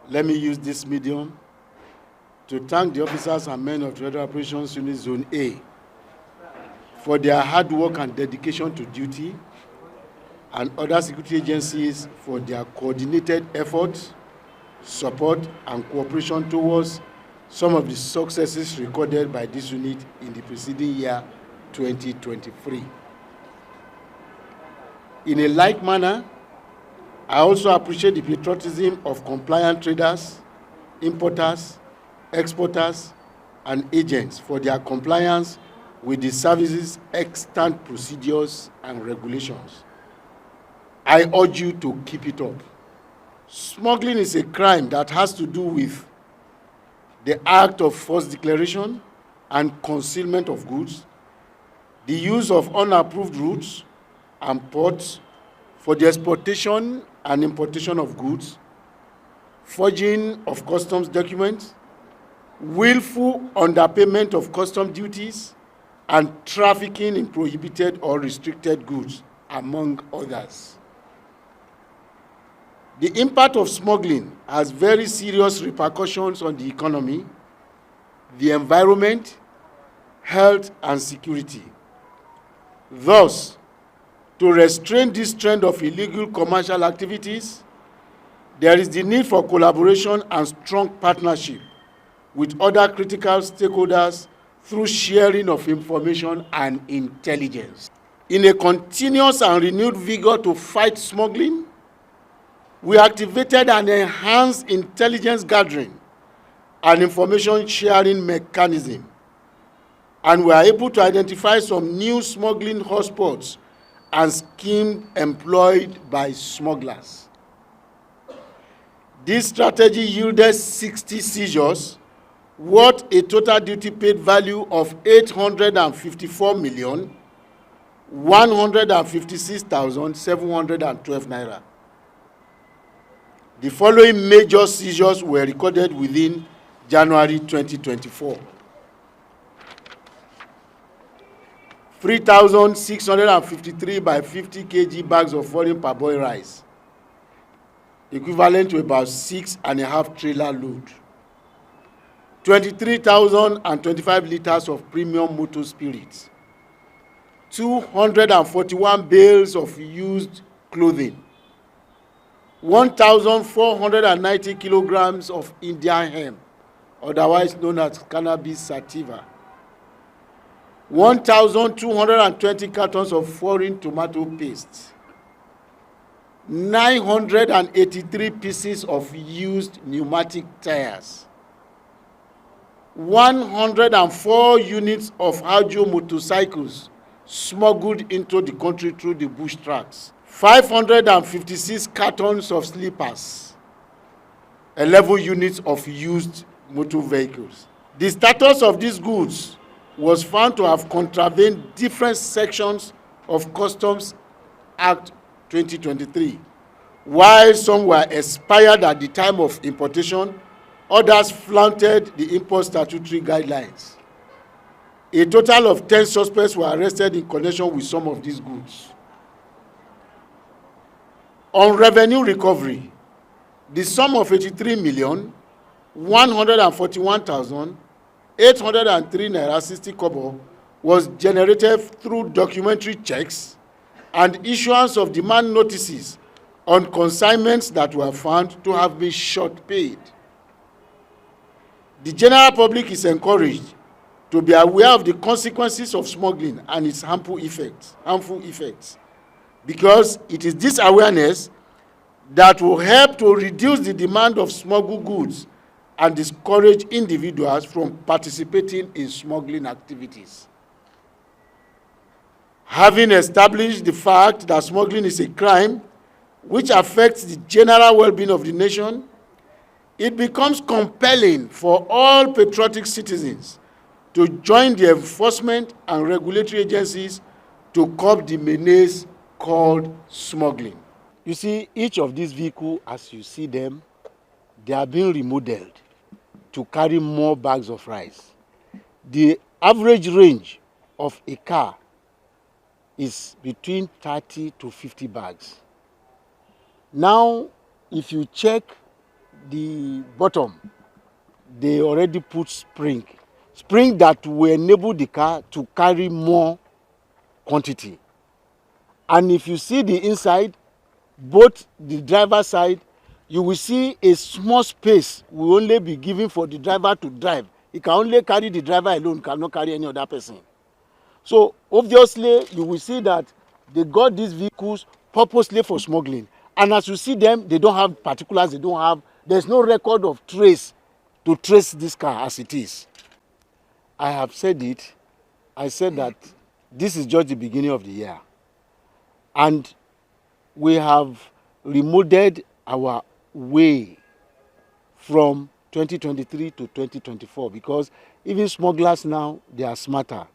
let me use this medium to thank the officers and men of the Federal Operations Unit Zone A for their hard work and dedication to duty, and other security agencies for their coordinated efforts, support, and cooperation towards some of the successes recorded by this unit in the preceding year, 2023. In a like manner, I also appreciate the patriotism of compliant traders, importers, exporters, and agents for their compliance with the service's extant procedures and regulations. I urge you to keep it up. Smuggling is a crime that has to do with the act of false declaration and concealment of goods, the use of unapproved routes and ports for the exportation and importation of goods, forging of customs documents, willful underpayment of custom duties, and trafficking in prohibited or restricted goods, among others. The impact of smuggling has very serious repercussions on the economy, the environment, health, and security. Thus, to restrain this trend of illegal commercial activities, there is the need for collaboration and strong partnership with other critical stakeholders through sharing of information and intelligence. In a continuous and renewed vigor to fight smuggling, we activated an enhanced intelligence gathering and information sharing mechanism, and we are able to identify some new smuggling hotspots and schemes employed by smugglers. This strategy yielded 60 seizures worth a total duty paid value of 854,156,712 naira. The following major seizures were recorded within January 2024. 3,653 by 50 kg bags of foreign parboiled rice, equivalent to about 6.5 trailer load. 23,025 liters of premium motor spirits. 241 bales of used clothing. 1,490 kilograms of Indian hemp, otherwise known as cannabis sativa. 1,220 cartons of foreign tomato paste. 983 pieces of used pneumatic tires. 104 units of Hajo motorcycles smuggled into the country through the bush tracks. 556 cartons of slippers. 11 units of used motor vehicles. The status of these goods was found to have contravened different sections of Customs Act 2023. While some were expired at the time of importation, others flouted the import statutory guidelines. A total of 10 suspects were arrested in connection with some of these goods. On revenue recovery, the sum of 83,141,803 naira 60 kobo was generated through documentary checks and issuance of demand notices on consignments that were found to have been short paid. The general public is encouraged to be aware of the consequences of smuggling and its harmful effects, because it is this awareness that will help to reduce the demand of smuggled goods and discourage individuals from participating in smuggling activities. Having established the fact that smuggling is a crime which affects the general well-being of the nation, it becomes compelling for all patriotic citizens to join the enforcement and regulatory agencies to curb the menace called smuggling. You see, each of these vehicles, as you see them, they are being remodeled to carry more bags of rice. The average range of a car is between 30 to 50 bags. Now, if you check the bottom, they already put spring that will enable the car to carry more quantity. And if you see the inside, both the driver side, you will see a small space will only be given for the driver to drive. He can only carry the driver alone, cannot carry any other person. So obviously you will see that they got these vehicles purposely for smuggling. And as you see them, they don't have particulars, there's no record of trace to trace this car as it is. I have said it. I said that this is just the beginning of the year. And we have remodeled our way from 2023 to 2024 because even smugglers now, they are smarter.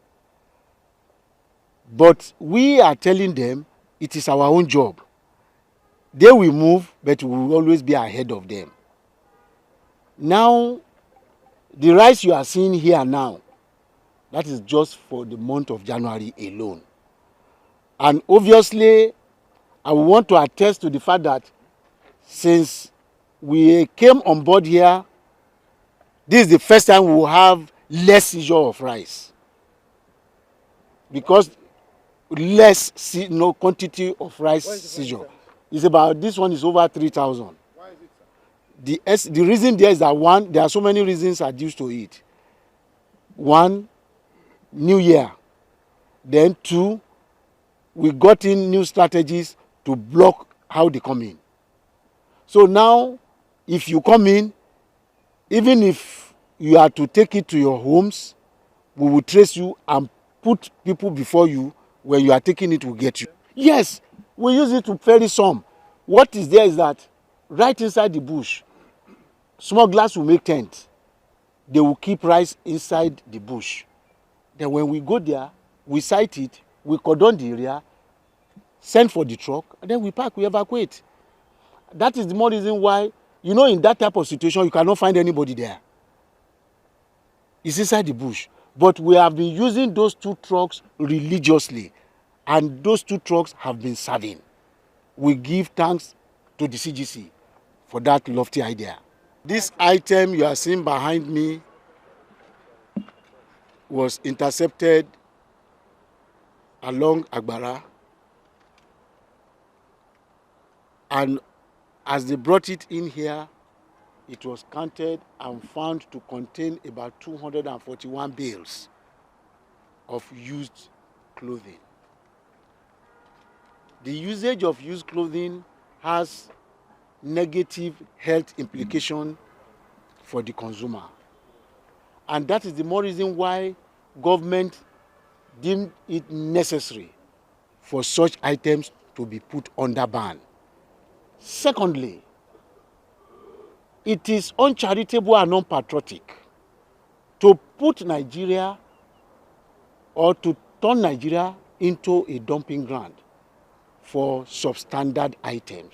But we are telling them it is our own job. They will move, but we will always be ahead of them. Now, the rise you are seeing here now, that is just for the month of January alone. And obviously, I want to attest to the fact that since we came on board here, this is the first time we will have less seizure of rice. Because less quantity of rice seizure. It's about, this one is over 3,000. Why is it, sir? The reason there is that one, there are so many reasons adduced to it. One, New Year. Then two, we got in new strategies to block how they come in. So now, if you come in, even if you are to take it to your homes, we will trace you and put people before you. When you are taking it, will get you. Yes, we use it to ferry some. What is there is that right inside the bush, smugglers will make tents. They will keep rice inside the bush. Then when we go there, we sight it, we cordon the area, send for the truck, and then we pack, we evacuate. That is the more reason why, you know, in that type of situation, you cannot find anybody there. It's inside the bush. But we have been using those two trucks religiously, and those two trucks have been serving. We give thanks to the CGC for that lofty idea. This item you are seeing behind me was intercepted along Agbara, and as they brought it in here, it was counted and found to contain about 241 bales of used clothing. The usage of used clothing has negative health implications for the consumer. And that is the more reason why government deemed it necessary for such items to be put under ban. Secondly, it is uncharitable and unpatriotic to put Nigeria or to turn Nigeria into a dumping ground for substandard items.